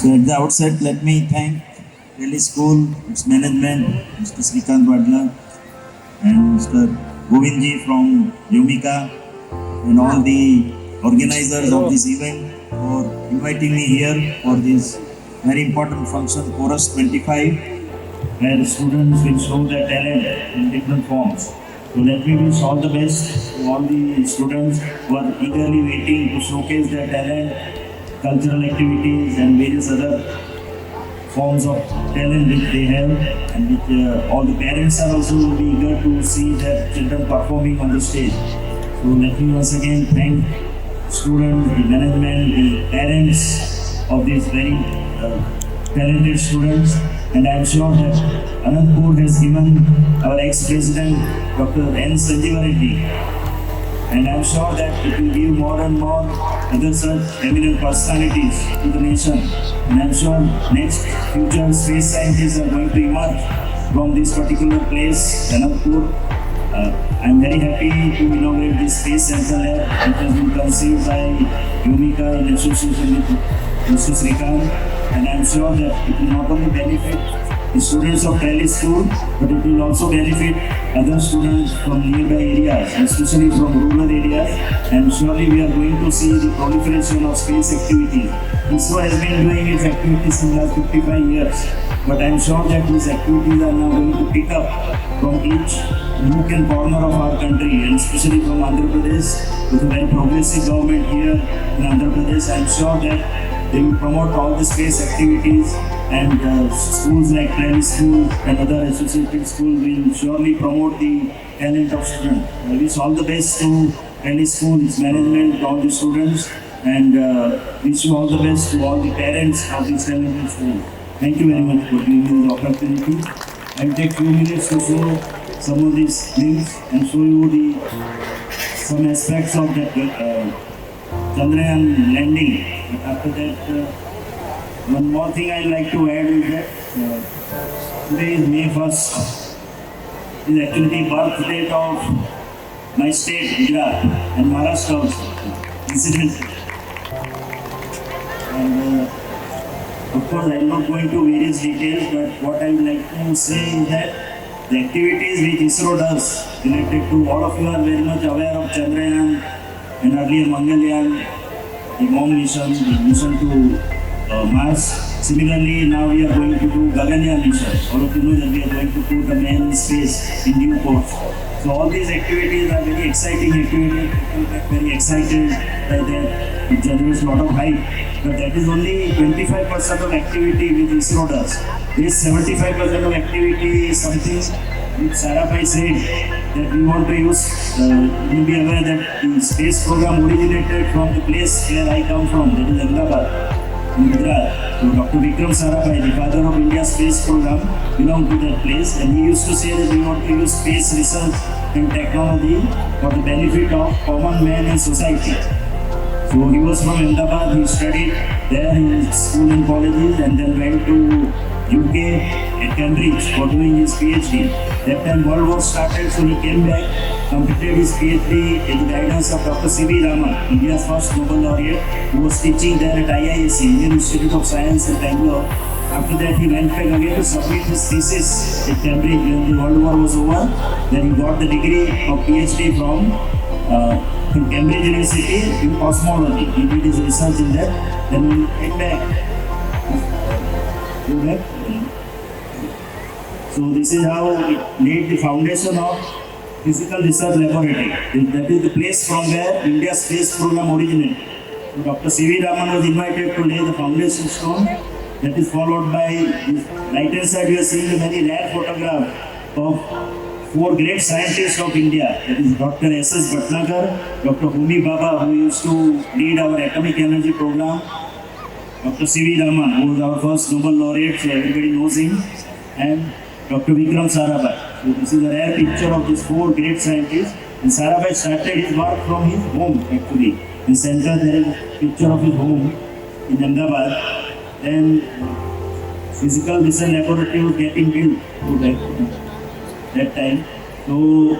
So at the outset, let me thank Trellis School, its management, Mr. Srikant Wadla and Mr. Govindji from Yomika and all the organizers of this event for inviting me here for this very important function, Chorus 25, where students will show their talent in different forms. So let me wish all the best to all the students who are eagerly waiting to showcase their talent, cultural activities and various other forms of talent which they have, and which all the parents are also will be eager to see their children performing on the stage. So let me once again thank students, the management, the parents of these very talented students, and I am sure that Anantapuram has given our ex-president Dr. N. Sanjeeva Reddy, and I am sure that it will give more and more other such eminent personalities to the nation. And I am sure next future space scientists are going to emerge from this particular place, Anantapuram. I am very happy to inaugurate this Space Center Lab, which has been conceived by Yomika in association with Mr. Srikant. And I am sure that it will not only benefit the students of Trellis School, but it will also benefit other students from nearby areas, especially from rural areas. And surely we are going to see the proliferation of space activities. ISRO has been doing its activities since last 55 years, but I am sure that these activities are now going to pick up from each nook and corner of our country, and especially from Andhra Pradesh, with a very progressive government here in Andhra Pradesh. I am sure that they will promote all the space activities, and schools like Trellis School and other associated schools will surely promote the talent of students. I wish all the best to Trellis School, its management, all the students, and wish you all the best to all the parents of this talented school. Thank you very much for giving me the opportunity. I will take few minutes to show some of these links and show you some aspects of that Chandrayaan landing. But after that, one more thing I'd like to add is that today is May 1st. It is actually the birth date of my state, Gujarat, and Maharashtra also, incidentally. And of course, I am not going to various details, but what I would like to say is that the activities which ISRO does related to, all of you are very much aware of Chandrayaan and earlier Mangalyaan, the moon mission, the mission to Mars. Similarly, now we are going to do Gaganyaan mission. All of you know that we are going to put a man in space in due course. So all these activities are very exciting activities. People get very excited by that. It generates a lot of hype. But that is only 25% of activity which ISRO does. This 75% of activity is something which Sarabhai said that we want to use. You will be aware that the space program originated from the place where I come from, that is Ahmedabad, in Gujarat. So Dr. Vikram Sarabhai, the father of India's space program, belonged to that place, and he used to say that we want to use space research and technology for the benefit of common man and society. So he was from Ahmedabad, he studied there in school and colleges, and then went to UK at Cambridge for doing his PhD. That time World War started, so he came back, completed his PhD in the guidance of Dr. C.V. Raman, India's first Nobel laureate, who was teaching there at IISc, Indian Institute of Science in Bangalore. After that, he went back again to submit his thesis at Cambridge when the World War was over. Then he got the degree of PhD from Cambridge University in cosmology. He did his research in that. Then he came back. So this is how it laid the foundation of Physical Research Laboratory. That is the place from where India's space program originated. So Dr. C.V. Raman was invited to lay the foundation stone. That is followed by, right hand side, we are seeing a very rare photograph of 4 great scientists of India. That is Dr. S.S. Bhatnagar, Dr. Homi Bhabha, who used to lead our atomic energy program, Dr. C.V. Raman, who was our first Nobel laureate, so everybody knows him, and Dr. Vikram Sarabhai. So this is a rare picture of these 4 great scientists. And Sarabhai started his work from his home, actually. In center there is a picture of his home in Ahmedabad. Then physical research laboratory was getting built to that time. So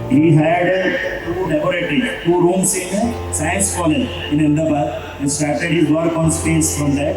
he had 2 laboratories, 2 rooms in a science college in Ahmedabad, and started his work on space from that.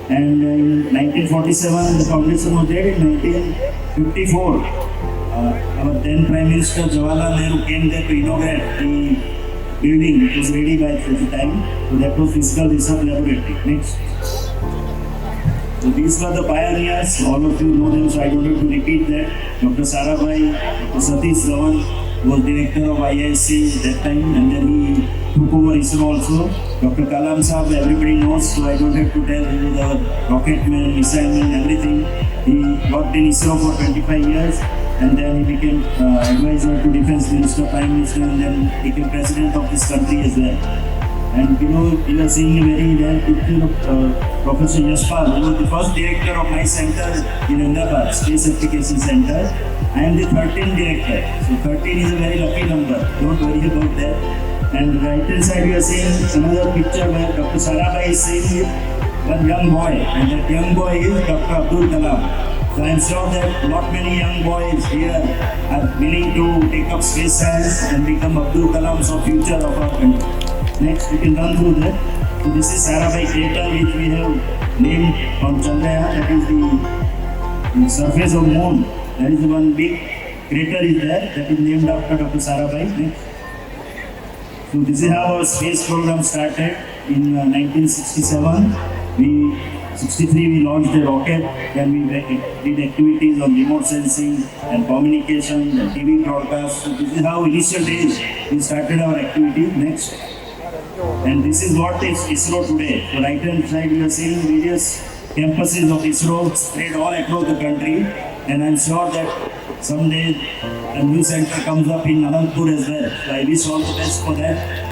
And in 1947, the foundation was there. In 1954, our then Prime Minister Jawaharlal Nehru came there to inaugurate the building. It was ready by the time. So that was Physical Research Laboratory. Next. So these were the pioneers. All of you know them, so I don't have to repeat that. Dr. Sarabhai, Dr. Satish Dhawan was director of IISc that time, and then he took over ISRO also. Dr. Kalam Saab, everybody knows, so I don't have to tell. He was our rocket man, missile man, everything. He worked in ISRO for 25 years, and then he became advisor to Defense Minister, Prime Minister, and then became president of this country as well. And you are seeing a very rare picture of Professor Yashpal, who was the first director of my center in Ahmedabad, Space Application Center. I am the 13th director. So 13 is a very lucky number. Don't worry about that. And right hand side you are seeing another picture where Dr. Sarabhai is seeing one young boy, and that young boy is Dr. Abdul Kalam. So I am sure that not many young boys here are willing to take up space science and become Abdul Kalams of future of our country. Next, we can run through that. So this is Sarabhai crater, which we have named on Chandrayaan. That is the surface of moon. There is one big crater is there that is named after Dr. Sarabhai. Next. So this is how our space program started in 1967. 63 we launched a rocket, then we did activities on remote sensing and communication and TV broadcast. So this is how initial days we started our activity. Next. And this is what is ISRO today. So right hand side you are seeing various campuses of ISRO spread all across the country, and I'm sure that someday a new center comes up in Anantapuram as well. So I wish all the best for that.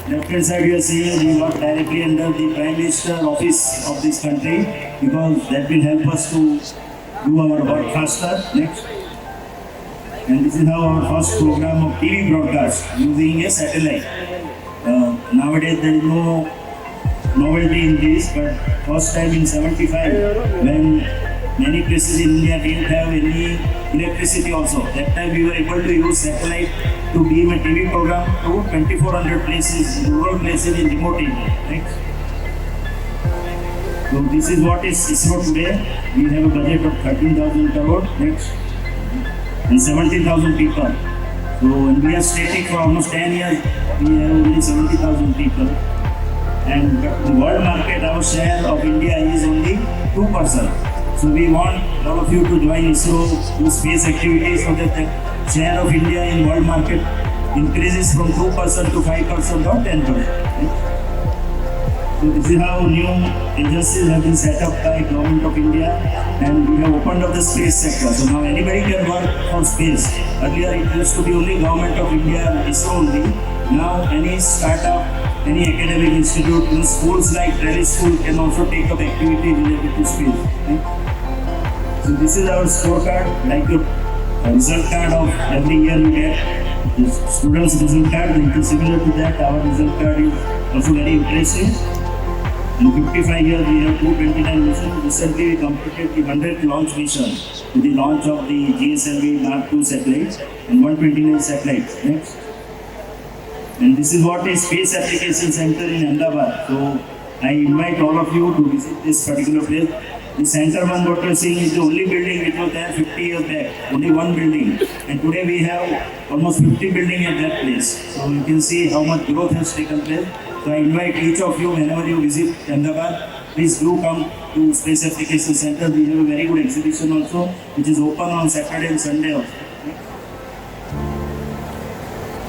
Left hand side you are seeing we work directly under the Prime Minister office of this country, because that will help us to do our work faster. Next. And this is how our first program of TV broadcast using a satellite. Nowadays there is no novelty in this, but first time in 75 when many places in India didn't have any electricity also. That time we were able to use satellite to beam a TV program to 2400 places, rural places in remote India. Right? So this is what is ISRO today. We have a budget of 13,000 crore. Next. And 17,000 people. So when we are static for almost 10 years, we have only 70,000 people. And the world market, our share of India is only 2%. So we want all of you to join ISRO, do space activities, so that the share of India in world market increases from 2% to 5% or 10%. So this is how new agencies have been set up by Government of India, and we have opened up the space sector. So now anybody can work for space. Earlier it used to be only Government of India and ISRO only. Now any startup, any academic institute, schools like Trellis school can also take up activity related to space. Right? So this is our scorecard, like the result card of every year you get. The students' result card, it is similar to that. Our result card is also very impressive. In 55 years, we have 229 missions. Recently, we completed the 100th launch mission with the launch of the GSLV Mark II satellites and 129 satellites. Next. And this is what is Space Application Center in Ahmedabad. So I invite all of you to visit this particular place. The center one what you are seeing is the only building which was there 50 years back. Only one building. And today we have almost 50 buildings at that place. So you can see how much growth has taken place. So I invite each of you, whenever you visit Ahmedabad, please do come to Space Application Center. We have a very good exhibition also, which is open on Saturday and Sunday also.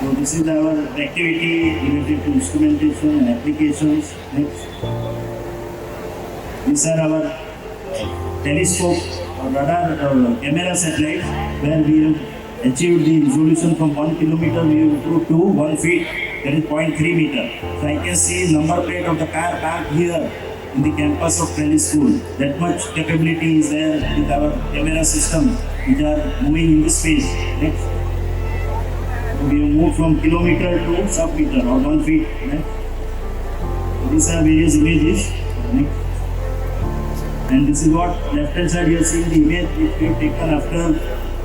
So this is our activity related to instrumentation and applications. Next. These are our telescope or radar camera satellites, where we have achieved the resolution from 1 kilometer, we have improved to 1 feet, that is 0.3 meter. So I can see number plate of the car parked here in the campus of Trellis school. That much capability is there with our camera system, which are moving in the space. Next. We have moved from kilometer to sub-meter or 1 feet. Next. These are various images. Next. And this is what left hand side you are seeing the image which we have taken after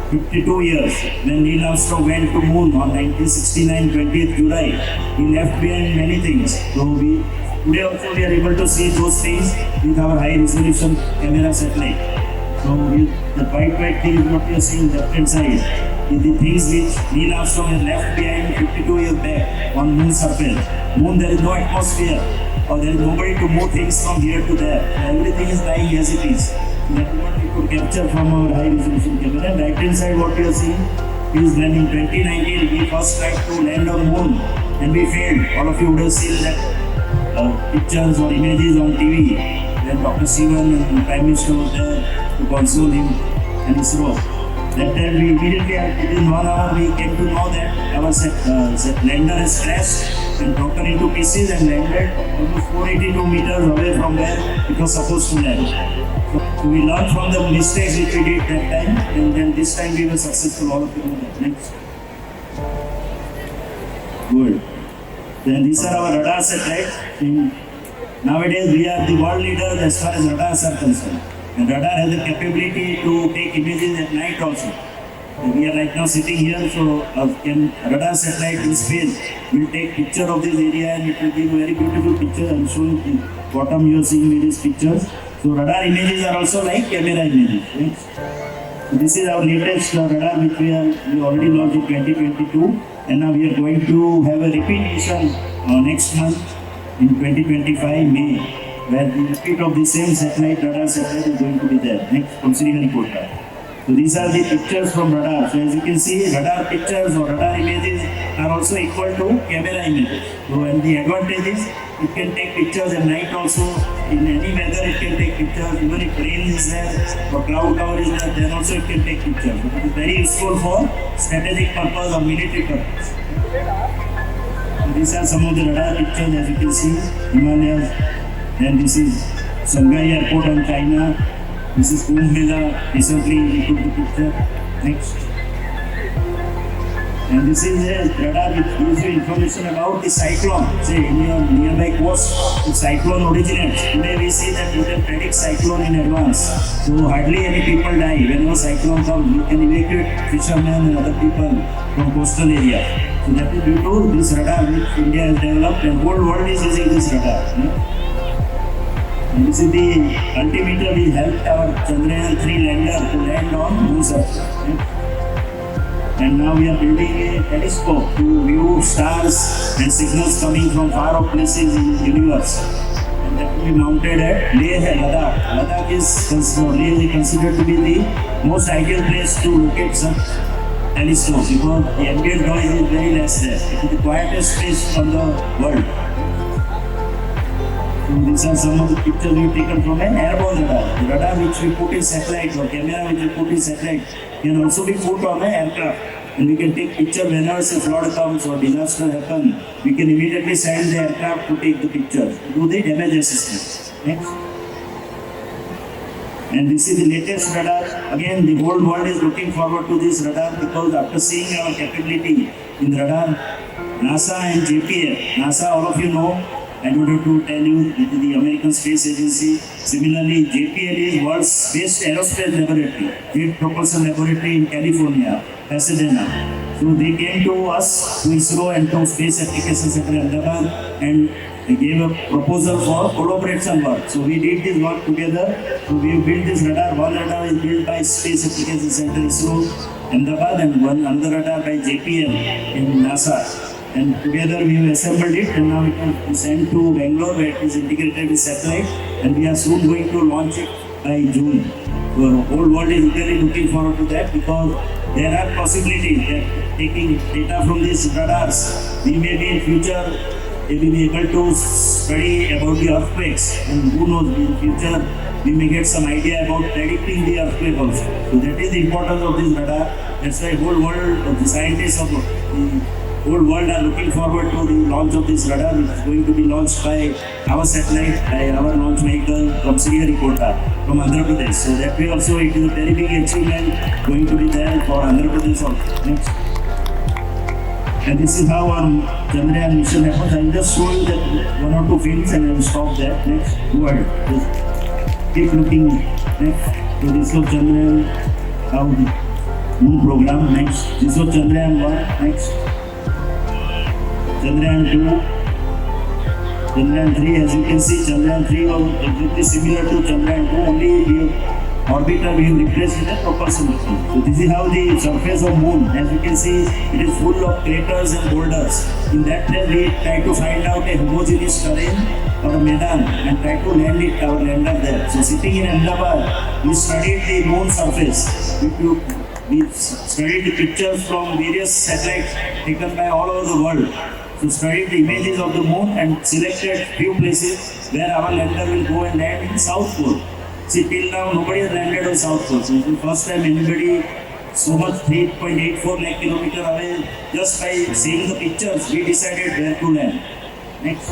52 years when Neil Armstrong went to moon on 1969, 20th July. He left behind many things. So we today also we are able to see those things with our high resolution camera satellite. So the white thing is what you are seeing left hand side is the things which Neil Armstrong has left behind 52 years back on moon surface. Moon, there is no atmosphere or there is nobody to move things from here to there. So everything is lying as it is. So that is what we could capture from our high resolution camera. And right hand side what you are seeing is when in 2019 we first tried to land on moon and we failed. All of you would have seen that pictures or images on TV when Dr. Sivan and Prime Minister was there to console him and ISRO. That time we immediately, within 1 hour, we came to know that our lander has crashed and broken into pieces and landed almost 482 meters away from where it was supposed to land. So we learned from the mistakes which we did that time, and then this time we were successful. All of you know that. Next. Good. Then these are our radar satellites. Nowadays we are the world leaders as far as radars are concerned. And radar has the capability to take images at night also. And we are right now sitting here, so a radar satellite in space will take picture of this area and it will give a very beautiful picture. I'm showing the bottom you are seeing various pictures. So radar images are also like camera images. Right? So this is our latest radar which we already launched in 2022, and now we are going to have a repeat mission next month in 2025 May, where the repeat of the same radar satellite is going to be there. Next, from Sriharikota. So these are the pictures from radar. So as you can see, radar pictures or radar images are also equal to camera images. So and the advantage is it can take pictures at night also. In any weather it can take pictures. Even if rain is there or cloud cover is there, then also it can take pictures. So it is very useful for strategic purpose or military purpose. So these are some of the radar pictures as you can see. Himalayas. Then this is Shanghai Airport in China. This is Kumbh Mela. Recently we took the picture. Next. And this is a radar which gives you information about the cyclone. Say in your nearby coast, the cyclone originates. Today we see that you can predict cyclone in advance. So hardly any people die. Whenever cyclone comes, you can evacuate fishermen and other people from coastal area. So that is due to this radar which India has developed, and whole world is using this radar. And this is the altimeter which helped our Chandrayaan 3 lander to land on moon surface. And now we are building a telescope to view stars and signals coming from far off places in the universe. And that will be mounted at Leh, Ladakh. Ladakh is considered to be the most ideal place to locate such telescopes because the ambient noise is very less there. It is the quietest place on the world. So these are some of the pictures we've taken from an airborne radar. The radar which we put in satellite or camera which we put in satellite can also be put on an aircraft. And we can take picture whenever a flood comes or disaster happens. We can immediately send the aircraft to take the picture, do the damage assessment. Next. And this is the latest radar. Again, the whole world is looking forward to this radar because after seeing our capability in radar, NASA and JPL, NASA all of you know, I don't have to tell you, it is the American Space Agency. Similarly, JPL is world's best aerospace laboratory, Jet Propulsion Laboratory in California, Pasadena. So they came to us, to ISRO and to Space Applications Center Ahmedabad, and they gave a proposal for collaboration work. So we did this work together. So we built this radar. One radar is built by Space Applications Center ISRO Ahmedabad and another radar by JPL in NASA. And together we have assembled it, and now it will be sent to Bangalore where it is integrated with satellite, and we are soon going to launch it by June. So the whole world is really looking forward to that because there are possibilities that taking data from these radars, we may be in future we will be able to study about the earthquakes, and who knows, in future we may get some idea about predicting the earthquake also. So that is the importance of this radar. That's why whole world, the scientists of the whole world are looking forward to the launch of this radar, which is going to be launched by our satellite, by our launch vehicle from Sriharikota, from Andhra Pradesh. So that way also it is a very big achievement going to be there for Andhra Pradesh also. Next. And this is how our Chandrayaan mission happens. I will just show you that one or two films and I will stop there. Next. Go ahead. Just keep looking. Next. So this was Chandrayaan, how the moon program. Next. This was Chandrayaan 1. Next. Chandrayaan 2, Chandrayaan 3, as you can see, Chandrayaan 3 was exactly similar to Chandrayaan 2, only orbiter we have replaced with a propulsion machine. So this is how the surface of moon, as you can see, it is full of craters and boulders. In that time we try to find out a homogeneous terrain or a medan and try to land it, our lander there. So sitting in Ahmedabad, we studied the moon surface. We studied the pictures from various satellites taken by all over the world. So studied the images of the moon and selected few places where our lander will go and land in South Pole. See, till now nobody has landed on South Pole. So it's the first time anybody so much 3.84 lakh kilometer away, just by seeing the pictures, we decided where to land. Next.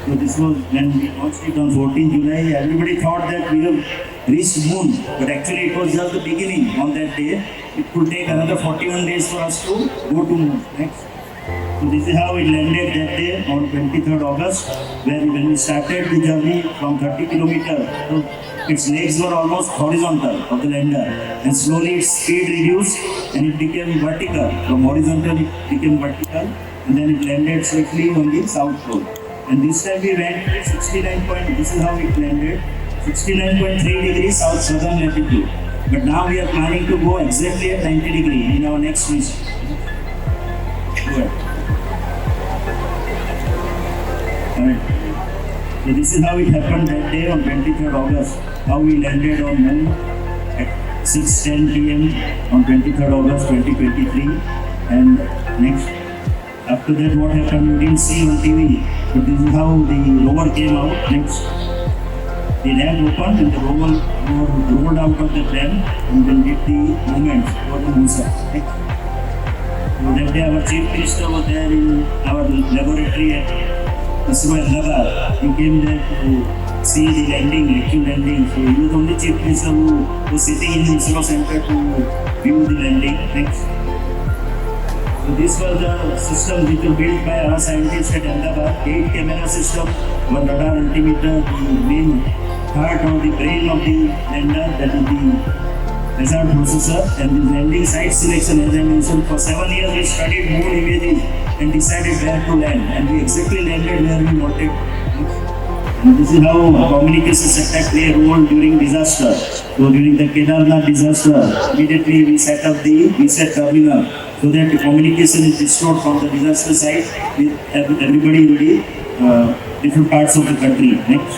So this was when we launched it on 14 July. Everybody thought that we have reached moon, but actually it was just the beginning on that day. It could take another 41 days for us to go to moon. Next. So this is how it landed that day on 23rd August, where when we started the journey from 30 kilometers, so its legs were almost horizontal of the lander, and slowly its speed reduced and it became vertical. From horizontal it became vertical, and then it landed safely on the South Pole. And this time we went to 69. This is how it landed, 69.3 degrees south southern latitude. But now we are planning to go exactly at 90 degrees in our next mission. Go ahead. So this is how it happened that day on 23rd August, how we landed on moon at 6:10 p.m. on 23rd August 2023. And next, after that what happened you didn't see on TV, but this is how the rover came out. Next, the dam opened and the rover rolled out of the dam and then did the movements for the moon surface. Next. So that day our chief minister was there in our laboratory at Ahmedabad. He came there to see the landing, actual landing. So he was the only chief minister who was sitting in the ISRO center to view the landing. Next. So this was the system which was built by our scientists at Ahmedabad. 8 camera system, 1 radar altimeter, the main heart or the brain of the lander, that is the Desai processor, and the landing site selection. As I mentioned, for 7 years we studied moon images and decided where to land, and we exactly landed where we wanted. And this is how communication sector play a role during disaster. So during the Kedarnath disaster, immediately we set up the reset terminal so that the communication is restored from the disaster site with everybody in the different parts of the country. Next.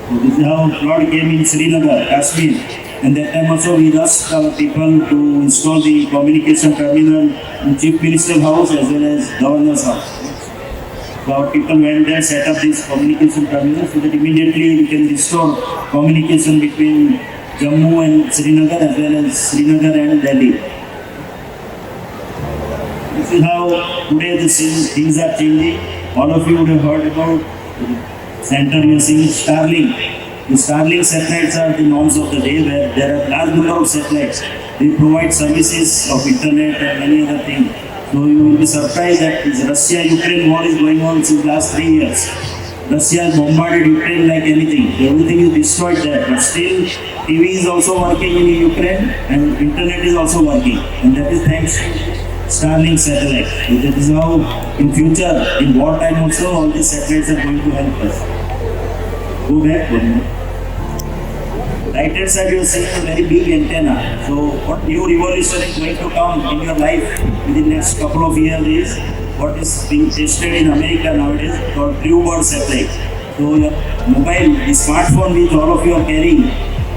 So this is how flood came in Srinagar, Kashmir. And that time also we asked our people to install the communication terminal in Chief Minister's house as well as Governor's house. So our people went there, set up this communication terminal so that immediately we can restore communication between Jammu and Srinagar as well as Srinagar and Delhi. This is how today the things are changing. All of you would have heard about center you are seeing Starlink. The Starlink satellites are the norms of the day, where there are large number of satellites. They provide services of internet and many other things. So you will be surprised that this Russia-Ukraine war is going on since last 3 years. Russia has bombarded Ukraine like anything. Everything is destroyed there. But still, TV is also working in Ukraine and internet is also working. And that is thanks to Starlink satellite. So that is how in future, in wartime also, all these satellites are going to help us. Go back 1 minute. Right hand side you are seeing a very big antenna. So what new revolution is going to come in your life in the next couple of years is what is being tested in America nowadays called Bluebird satellite. So your mobile, the smartphone which all of you are carrying,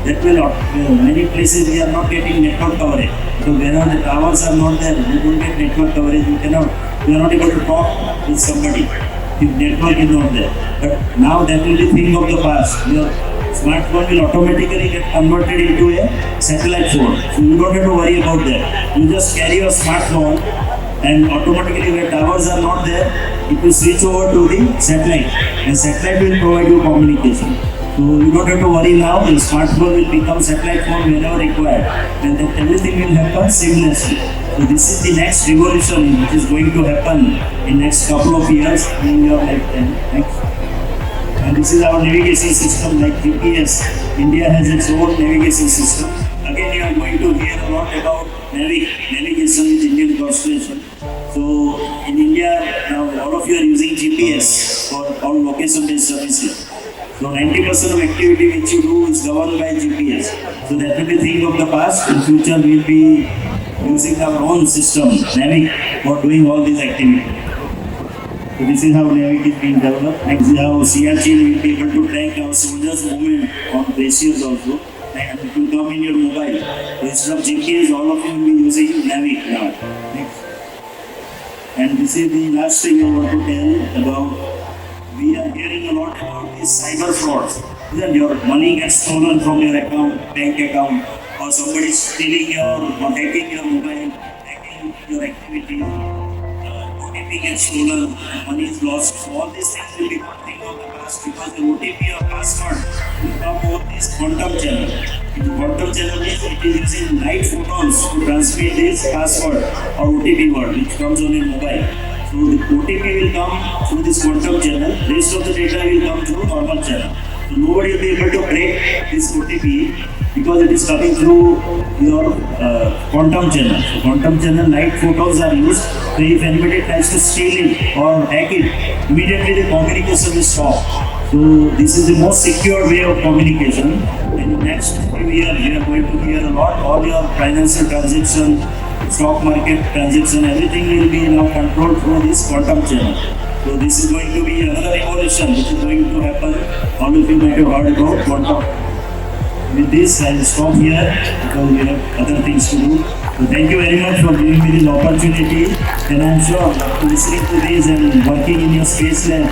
that will not, many places we are not getting network coverage. So wherever the towers are not there, you don't get network coverage, you are not able to talk with somebody if network is not there. But now that will be thing of the past. Your smartphone will automatically get converted into a satellite phone. So you don't have to worry about that. You just carry your smartphone and automatically where towers are not there, it will switch over to the satellite and satellite will provide you communication. So you don't have to worry now, the smartphone will become satellite phone whenever required and then everything will happen seamlessly. So this is the next revolution which is going to happen in next couple of years in your lifetime. Next. And this is our navigation system like GPS. India has its own navigation system. Again, you are going to hear a lot about navigation with Indian constellation. So in India, now all of you are using GPS for all location-based services. So 90% of activity which you do is governed by GPS. So that will be thing of the past. In future, we'll be using our own system, Navic, for doing all these activities. So this is how Navic is being developed. Next is how CRC will be able to track our soldiers' movement on glaciers also. And it will come in your mobile. So instead of GPS, all of you will be using Navic now. Next. And this is the last thing I want to tell about. We are hearing a lot about these cyber frauds. That your money gets stolen from your account, bank account, or somebody is stealing your, or hacking your mobile, hacking your activities, OTP gets stolen, money is lost. So all these things will be one thing of the past because the OTP or password will come over this quantum channel. In the quantum channel means it is using light photons to transmit this password or OTP word which comes on your mobile. So the OTP will come through this quantum channel, rest of the data will come through normal channel. So nobody will be able to break this OTP because it is coming through your quantum channel. So quantum channel light photons are used. So if anybody tries to steal it or hack it, immediately the communication will stop. So this is the most secure way of communication. In the next few years, we are going to hear a lot. All your financial transactions, stock market transaction, everything will be now controlled through this quantum channel. So this is going to be another revolution which is going to happen. All of you might have heard about quantum. With this, I will stop here because we have other things to do. So thank you very much for giving me this opportunity. And I am sure after listening to this and working in your space lab,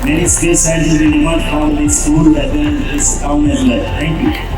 many space scientists will emerge from this school as well as this town as well. Thank you.